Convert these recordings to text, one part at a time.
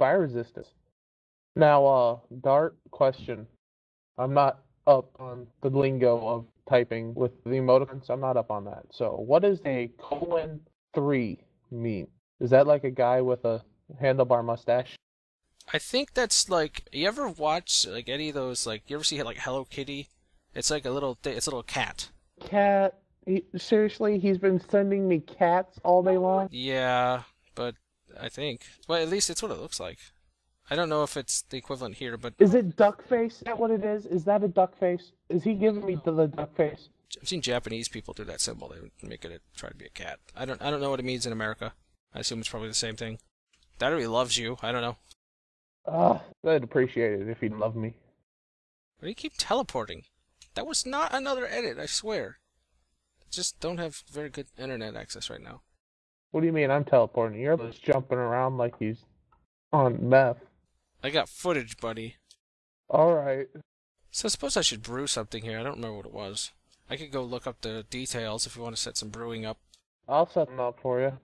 fire resistance. Now, Dart, question. I'm not up on the lingo of typing with the emoticons. I'm not up on that. So, what does a :3 mean? Is that like a guy with a handlebar mustache? I think that's like, you ever watch like any of those, like, you ever see like Hello Kitty? It's like a little it's a little cat. Cat? Seriously, he's been sending me cats all day long? Yeah, but I think, well, at least it's what it looks like. I don't know if it's the equivalent here, but Is it duck face? Is that what it is? Is that a duck face? Is he giving me the duck face? I've seen Japanese people do that symbol. They would make it try to be a cat. I don't know what it means in America. I assume it's probably the same thing. That or he loves you. I don't know. I'd appreciate it if he'd love me. Why do you keep teleporting? That was not another edit, I swear. Just don't have very good internet access right now. What do you mean I'm teleporting? You're just jumping around like he's on meth. I got footage, buddy. Alright. So I suppose I should brew something here. I don't remember what it was. I could go look up the details if you want to set some brewing up. I'll set them up for you.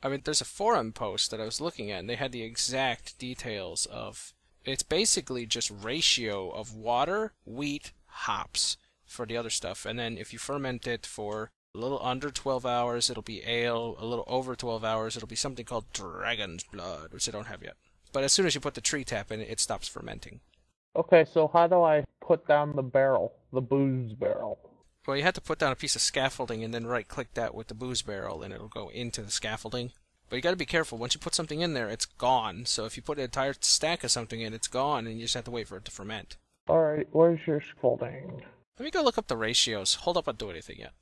I mean, there's a forum post that I was looking at, and they had the exact details of... It's basically just ratio of water, wheat, hops for the other stuff. And then if you ferment it for a little under 12 hours, it'll be ale. A little over 12 hours, it'll be something called dragon's blood, which I don't have yet. But as soon as you put the tree tap in, it stops fermenting. Okay, so how do I put down the barrel? The booze barrel? Well, you have to put down a piece of scaffolding and then right-click that with the booze barrel, and it'll go into the scaffolding. But you got to be careful. Once you put something in there, it's gone. So if you put an entire stack of something in, it's gone, and you just have to wait for it to ferment. Alright, where's your scaffolding? Let me go look up the ratios. Hold up, I don't do anything yet.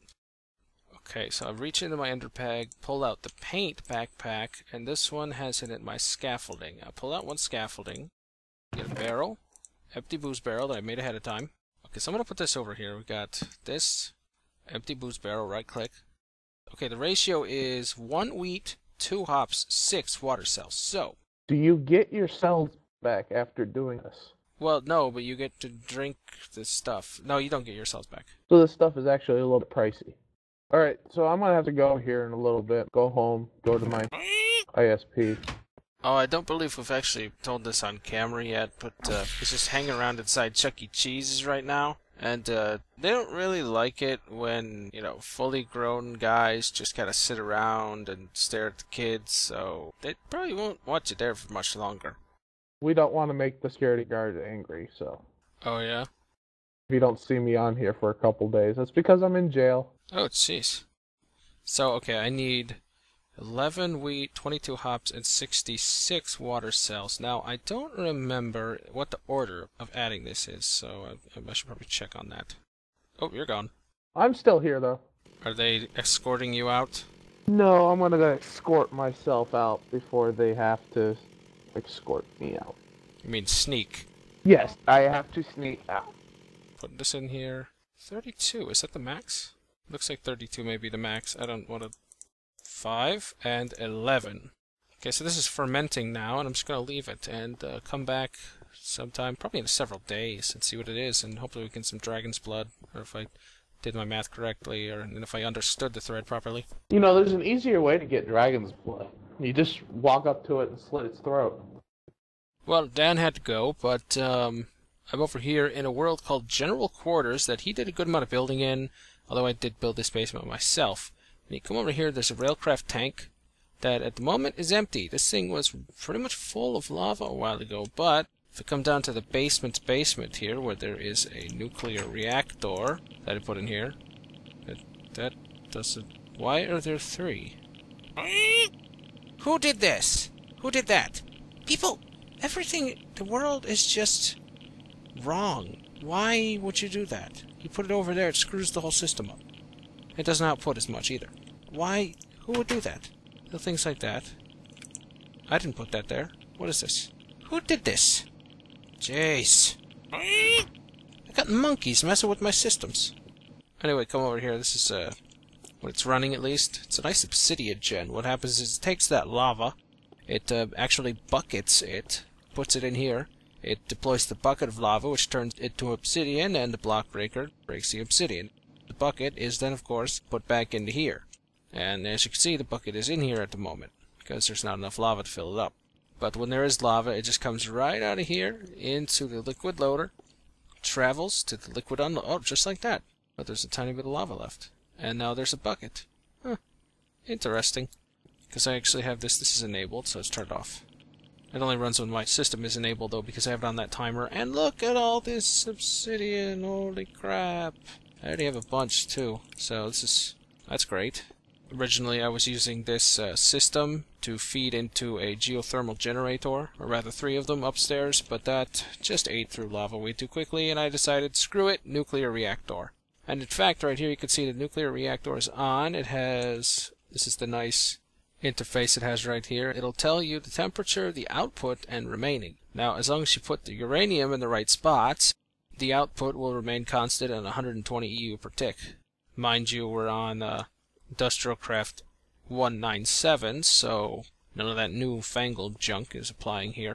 Okay, so I reach into my underpeg, pull out the paint backpack, and this one has in it my scaffolding. I pull out one scaffolding, get a barrel, empty booze barrel that I made ahead of time. Okay, so I'm going to put this over here. We got this empty booze barrel, right click. Okay, the ratio is 1 wheat, 2 hops, 6 water cells. So, Do you get your cells back after doing this? well, no, but you get to drink this stuff. No, you don't get your cells back. So this stuff is actually a little pricey. Alright, so I'm gonna have to go here in a little bit. Go home, go to my ISP. Oh, I don't believe we've actually told this on camera yet, but he's just hanging around inside Chuck E. Cheese's right now. And they don't really like it when, you know, fully grown guys just kind of sit around and stare at the kids, so they probably won't want you there for much longer. We don't want to make the security guard angry, so Oh, yeah? if you don't see me on here for a couple days, that's because I'm in jail. Oh, jeez. So, okay, I need 11 wheat, 22 hops, and 66 water cells. Now, I don't remember what the order of adding this is, so I should probably check on that. Oh, you're gone. I'm still here, though. Are they escorting you out? No, I'm gonna escort myself out before they have to escort me out. You mean sneak? Yes, I have to sneak out. Put this in here. 32, is that the max? Looks like 32 may be the max. I don't want to... 5 and 11. Okay, so this is fermenting now, and I'm just going to leave it and come back sometime, probably in several days, and see what it is, and hopefully we can get some dragon's blood, or if I did my math correctly, or and if I understood the thread properly. You know, there's an easier way to get dragon's blood. You just walk up to it and slit its throat. Well, Dan had to go, but I'm over here in a world called General Quarters that he did a good amount of building in, although I did build this basement myself. And you come over here, there's a railcraft tank that at the moment is empty. This thing was pretty much full of lava a while ago, but if I come down to the basement's basement here, where there is a nuclear reactor that I put in here, that doesn't... Why are there 3? Who did this? Who did that? People, everything, the world is just wrong. Why would you do that? You put it over there, it screws the whole system up. It doesn't output as much either. Why? Who would do that? Little things like that. I didn't put that there. What is this? Who did this? Jeez. I got monkeys messing with my systems. Anyway, come over here. This is when it's running at least. It's a nice obsidian gen. What happens is it takes that lava, it actually buckets it, puts it in here. It deploys the bucket of lava, which turns it to obsidian, and the block breaker breaks the obsidian. The bucket is then, of course, put back into here. And as you can see, the bucket is in here at the moment, because there's not enough lava to fill it up. But when there is lava, it just comes right out of here into the liquid loader, travels to the liquid unload. Oh, just like that. But there's a tiny bit of lava left. And now there's a bucket. Huh. Interesting. Because I actually have this. This is enabled, so it's turned off. It only runs when my system is enabled, though, because I have it on that timer. And look at all this obsidian. Holy crap. I already have a bunch, too. So that's great. Originally, I was using this system to feed into a geothermal generator, or rather 3 of them upstairs, but that just ate through lava way too quickly, and I decided, screw it, nuclear reactor. And in fact, right here you can see the nuclear reactor is on. It has, this is the nice interface it has right here. It'll tell you the temperature, the output, and remaining. Now, as long as you put the uranium in the right spots, the output will remain constant at 120 EU per tick. Mind you, we're on Industrial Craft 197, so none of that newfangled junk is applying here.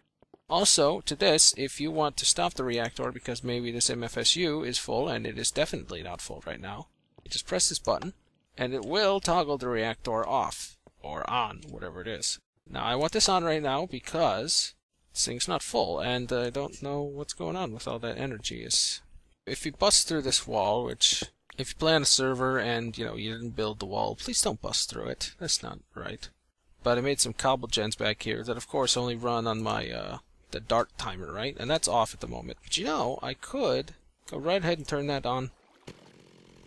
Also, to this, if you want to stop the reactor because maybe this MFSU is full, and it is definitely not full right now, you just press this button, and it will toggle the reactor off, or on, whatever it is. Now, I want this on right now because this thing's not full, and I don't know what's going on with all that energy. If you bust through this wall, which, if you play on a server and, you didn't build the wall, please don't bust through it. That's not right. But I made some cobble gens back here that, of course, only run on my, the dart timer, right? And that's off at the moment. But I could go right ahead and turn that on.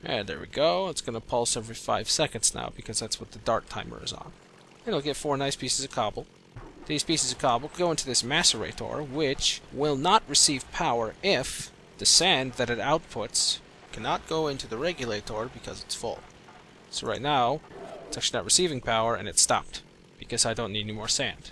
And there we go. It's going to pulse every 5 seconds now because that's what the dart timer is on. And it'll get 4 nice pieces of cobble. These pieces of cobble go into this macerator, which will not receive power if the sand that it outputs cannot go into the regulator because it's full. So right now, it's actually not receiving power and it's stopped because I don't need any more sand.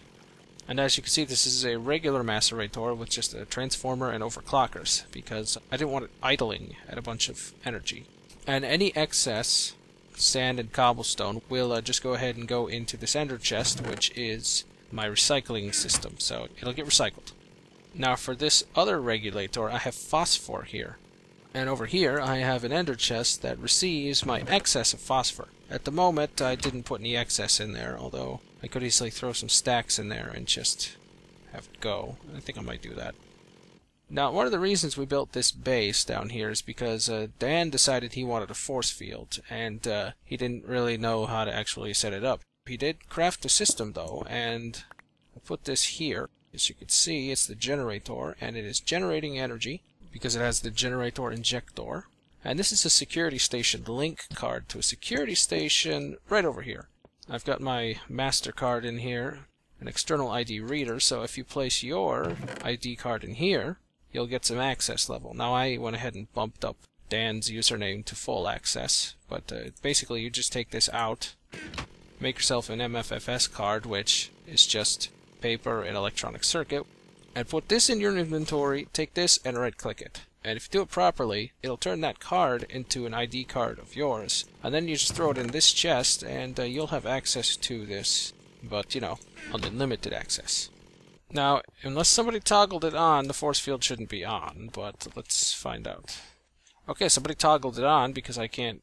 And as you can see, this is a regular macerator with just a transformer and overclockers because I didn't want it idling at a bunch of energy. And any excess sand and cobblestone will just go ahead and go into this ender chest, which is my recycling system, so it'll get recycled. Now for this other regulator, I have phosphor here. And over here, I have an ender chest that receives my excess of phosphor. At the moment, I didn't put any excess in there, although I could easily throw some stacks in there and just have it go. I think I might do that. Now, one of the reasons we built this base down here is because Dan decided he wanted a force field, and he didn't really know how to actually set it up. He did craft a system, though, and I put this here. As you can see, it's the generator, and it is generating energy because it has the generator injector. And this is a security station link card to a security station right over here. I've got my MasterCard in here, an external ID reader, so if you place your ID card in here, you'll get some access level. Now I went ahead and bumped up Dan's username to full access, but basically you just take this out, make yourself an MFFS card, which is just paper and electronic circuit, and put this in your inventory, take this and right click it. And if you do it properly, it'll turn that card into an ID card of yours, and then you just throw it in this chest and you'll have access to this, but unlimited access. Now, unless somebody toggled it on, the force field shouldn't be on, but let's find out. Okay, somebody toggled it on because I can't...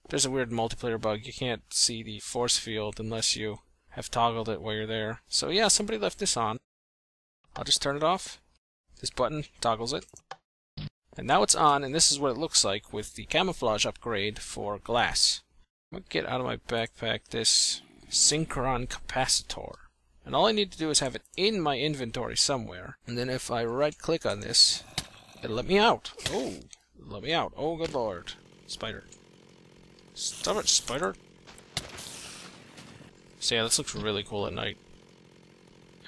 There's a weird multiplayer bug. You can't see the force field unless you have toggled it while you're there. So yeah, somebody left this on. I'll just turn it off. This button toggles it. And now it's on, and this is what it looks like with the camouflage upgrade for glass. I'm going to get out of my backpack this synchron capacitor. And all I need to do is have it in my inventory somewhere. And then if I right-click on this, it'll let me out. Oh, let me out. Oh, good lord. Spider. Stop it, spider. So yeah, this looks really cool at night.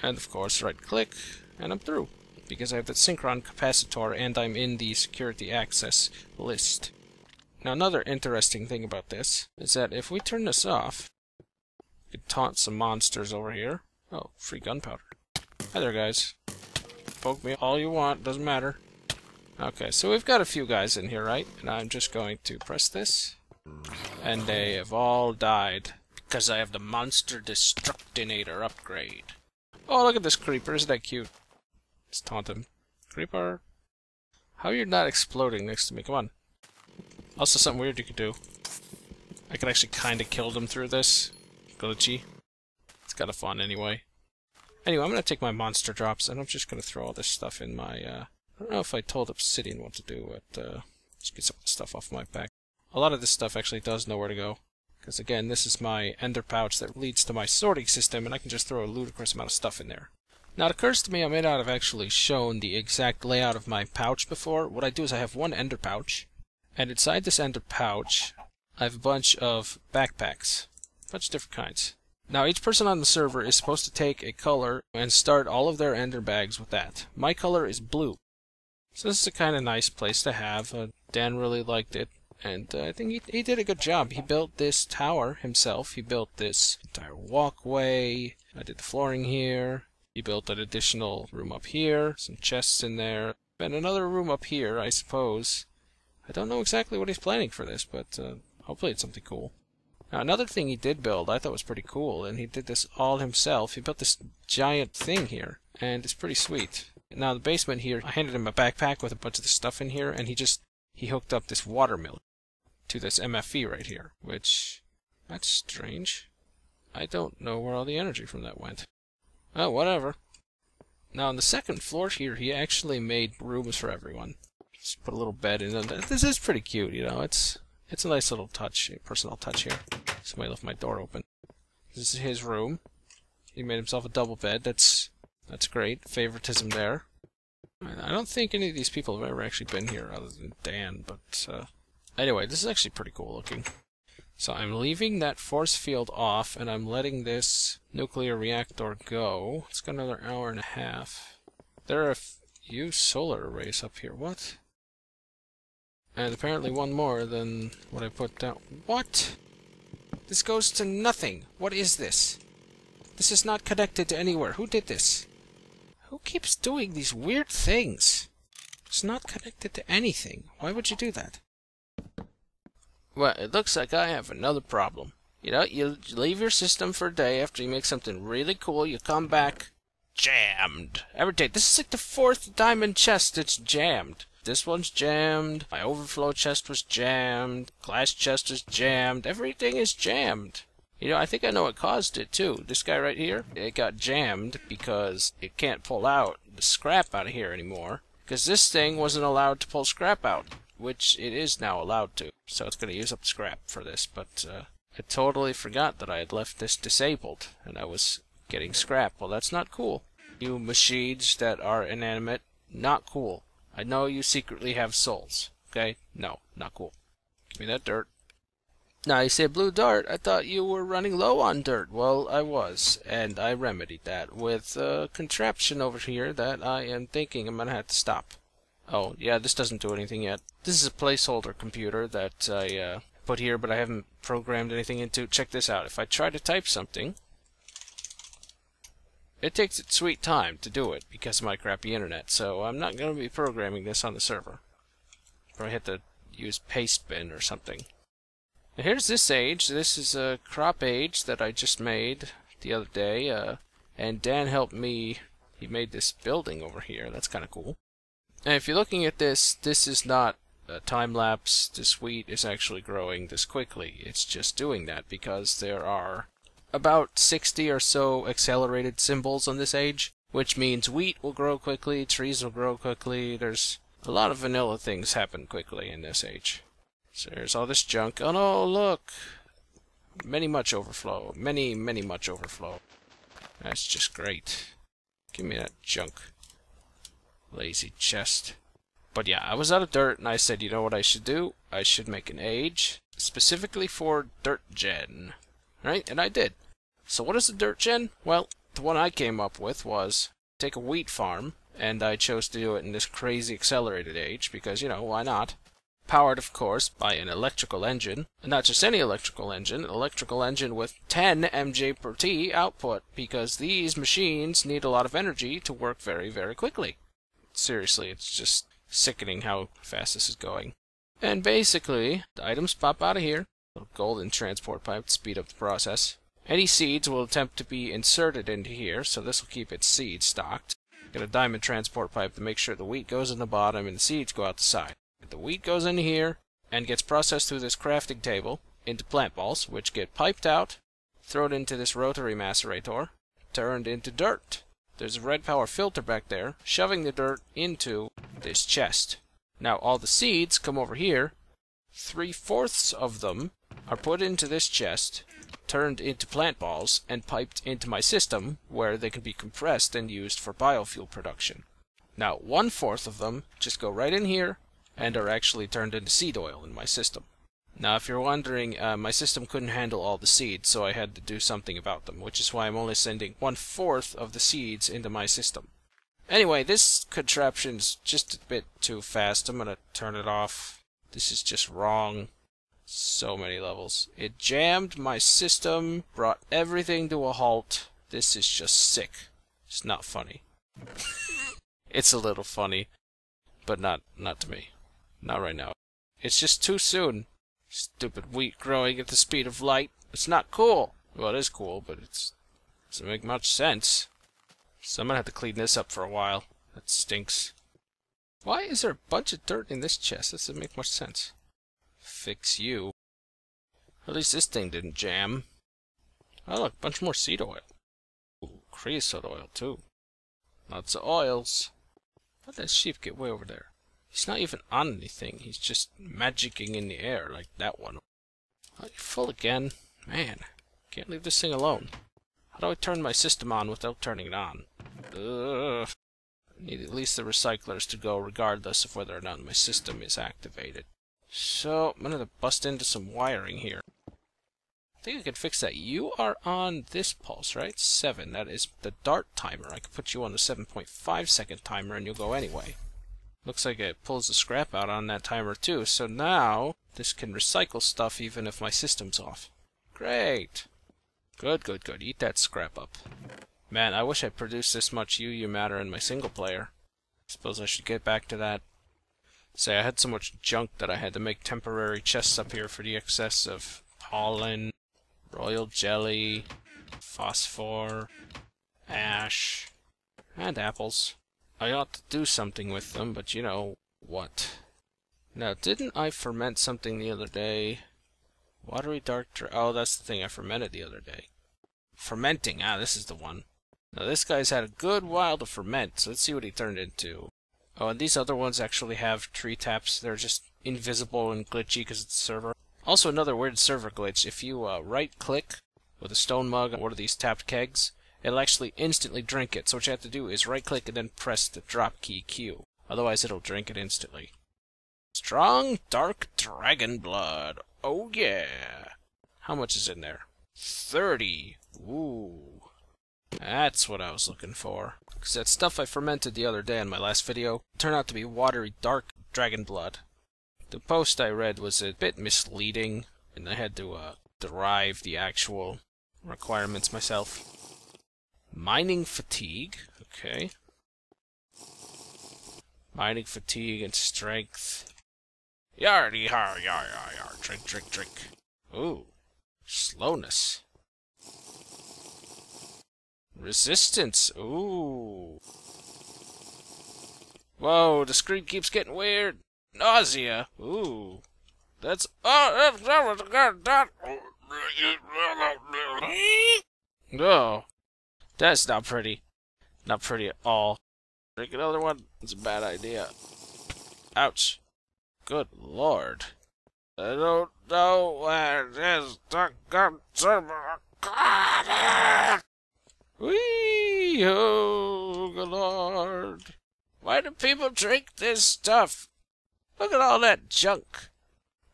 And of course, right-click, and I'm through. Because I have that synchron capacitor, and I'm in the security access list. Now, another interesting thing about this is that if we turn this off, we could taunt some monsters over here. Oh, free gunpowder. Hi there, guys. Poke me all you want, doesn't matter. Okay, so we've got a few guys in here, right? And I'm just going to press this. And they have all died. Because I have the Monster Destructinator upgrade. Oh, look at this creeper. Isn't that cute? Let's taunt him. Creeper. How are you not exploding next to me? Come on. Also, something weird you could do. I could actually kind of kill them through this. Glitchy. It's kind of fun anyway. Anyway, I'm going to take my monster drops, and I'm just going to throw all this stuff in my, I don't know if I told Obsidian what to do, but, let's get some of the stuff off my back. A lot of this stuff actually does know where to go. Because again, this is my ender pouch that leads to my sorting system, and I can just throw a ludicrous amount of stuff in there. Now, it occurs to me I may not have actually shown the exact layout of my pouch before. What I do is I have one ender pouch, and inside this ender pouch, I have a bunch of backpacks. A bunch of different kinds. Now, each person on the server is supposed to take a color and start all of their ender bags with that. My color is blue. So this is a kind of nice place to have. Dan really liked it. And I think he did a good job. He built this tower himself. He built this entire walkway. I did the flooring here. He built an additional room up here. Some chests in there. And another room up here, I suppose. I don't know exactly what he's planning for this, but hopefully it's something cool. Now, another thing he did build I thought was pretty cool, and he did this all himself. He built this giant thing here, and it's pretty sweet. Now, the basement here, I handed him a backpack with a bunch of the stuff in here, and he hooked up this water mill to this MFE right here, which, that's strange. I don't know where all the energy from that went. Oh, whatever. Now, on the second floor here, he actually made rooms for everyone. Just put a little bed in it. This is pretty cute, you know. It's a nice little touch, a personal touch here. Somebody left my door open. This is his room. He made himself a double bed. That's great. Favoritism there. I don't think any of these people have ever actually been here other than Dan, but anyway, this is actually pretty cool looking. So I'm leaving that force field off, and I'm letting this nuclear reactor go. It's got another hour and a half. There are a few solar arrays up here. What? And apparently one more than what I put down. What? This goes to nothing. What is this? This is not connected to anywhere. Who did this? Who keeps doing these weird things? It's not connected to anything. Why would you do that? Well, it looks like I have another problem. You know, you leave your system for a day after you make something really cool, you come back, jammed. Every day. This is like the fourth diamond chest that's jammed. This one's jammed, my overflow chest was jammed, glass chest is jammed, everything is jammed. You know, I think I know what caused it, too. This guy right here, it got jammed because it can't pull out the scrap out of here anymore. Because this thing wasn't allowed to pull scrap out, which it is now allowed to. So it's going to use up scrap for this, but I totally forgot that I had left this disabled, and I was getting scrap. Well, that's not cool. You machines that are inanimate, not cool. I know you secretly have souls, okay? No, not cool. Give me that dirt. Now, you say blue dart, I thought you were running low on dirt. Well, I was, and I remedied that with a contraption over here that I am thinking I'm going to have to stop. Oh, yeah, this doesn't do anything yet. This is a placeholder computer that I put here, but I haven't programmed anything into. Check this out. If I try to type something, it takes its sweet time to do it because of my crappy internet, so I'm not going to be programming this on the server. Probably have to use pastebin or something. Now here's this age. This is a crop age that I just made the other day, and Dan helped me. He made this building over here. That's kind of cool. And if you're looking at this, this is not a time-lapse. This wheat is actually growing this quickly. It's just doing that because there are about 60 or so accelerated symbols on this age, which means wheat will grow quickly, trees will grow quickly. There's a lot of vanilla things happen quickly in this age. So there's all this junk. Oh no, look! Much overflow. Much overflow. That's just great. Give me that junk. Lazy chest. But yeah, I was out of dirt, and I said, you know what I should do? I should make an age specifically for dirt gen. Right? And I did. So what is a dirt gen? Well, the one I came up with was take a wheat farm, and I chose to do it in this crazy accelerated age, because, you know, why not? Powered, of course, by an electrical engine. And not just any electrical engine, an electrical engine with 10 MJ per T output, because these machines need a lot of energy to work very, very quickly. Seriously, it's just sickening how fast this is going. And basically, the items pop out of here. A little golden transport pipe to speed up the process. Any seeds will attempt to be inserted into here, so this will keep its seeds stocked. Got a diamond transport pipe to make sure the wheat goes in the bottom and the seeds go out the side. The wheat goes into here and gets processed through this crafting table into plant balls, which get piped out, thrown into this rotary macerator, turned into dirt. there's a red power filter back there, shoving the dirt into this chest. Now all the seeds come over here. 3/4 of them are put into this chest, turned into plant balls, and piped into my system, where they can be compressed and used for biofuel production. Now 1/4 of them just go right in here, and are actually turned into seed oil in my system. Now if you're wondering, my system couldn't handle all the seeds, so I had to do something about them, which is why I'm only sending 1/4 of the seeds into my system. Anyway, this contraption's just a bit too fast. I'm gonna turn it off. This is just wrong. So many levels. It jammed my system, brought everything to a halt. This is just sick. It's not funny. It's a little funny, but not to me. Not right now. It's just too soon. Stupid wheat growing at the speed of light. It's not cool. Well, it is cool, but it doesn't make much sense. So I'm gonna have to clean this up for a while. That stinks. Why is there a bunch of dirt in this chest? That doesn't make much sense. Fix you. At least this thing didn't jam. Oh look, a bunch more seed oil. Ooh, creosote oil too. Lots of oils. How'd that sheep get way over there? He's not even on anything. He's just magicking in the air like that one. Oh, you're full again? Man, can't leave this thing alone. How do I turn my system on without turning it on? Ugh. I need at least the recyclers to go regardless of whether or not my system is activated. So, I'm gonna bust into some wiring here. I think I can fix that. You are on this pulse, right? 7. That is the dart timer. I could put you on the 7.5 second timer and you'll go anyway. Looks like it pulls the scrap out on that timer too, so now this can recycle stuff even if my system's off. Great! Good, good, good. Eat that scrap up. Man, I wish I produced this much UU matter in my single player. Suppose I should get back to that. Say, I had so much junk that I had to make temporary chests up here for the excess of pollen, royal jelly, phosphor, ash, and apples. I ought to do something with them, but you know what. Now, didn't I ferment something the other day? Watery dark... Oh, that's the thing I fermented the other day. Fermenting. Ah, this is the one. Now, this guy's had a good while to ferment, so let's see what he turned into. Oh, and these other ones actually have tree taps. They're just invisible and glitchy because it's a server. Also, another weird server glitch. If you right-click with a stone mug on one of these tapped kegs, it'll actually instantly drink it. So what you have to do is right-click and then press the drop key Q. Otherwise, it'll drink it instantly. Strong, dark dragon blood. Oh, yeah. How much is in there? 30. Ooh. That's what I was looking for. Because that stuff I fermented the other day in my last video turned out to be watery dark dragon blood. The post I read was a bit misleading, and I had to derive the actual requirements myself. Mining fatigue. Okay. Mining fatigue and strength. Yardy har yar yar yar. Drink, drink, drink. Ooh. Slowness. Resistance. Ooh. Whoa, the screen keeps getting weird. Nausea. Ooh. That's... Oh. That's not pretty. Not pretty at all. Drink another one. It's a bad idea. Ouch. Good lord. I don't know where this server. Wee! Oh, good lord. Why do people drink this stuff? Look at all that junk.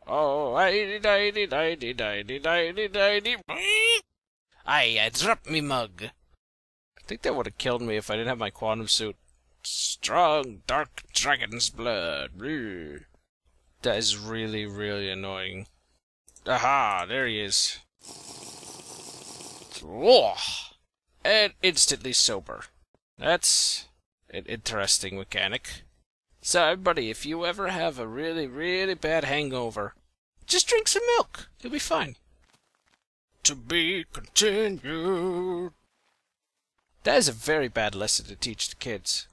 Oh, I dropped me mug. I think that would have killed me if I didn't have my quantum suit. Strong, dark dragon's blood. That is really, really annoying. Aha, there he is. Whoa. And instantly sober. That's an interesting mechanic. So everybody, if you ever have a really, really bad hangover, just drink some milk. You'll be fine. To be continued. That is a very bad lesson to teach the kids.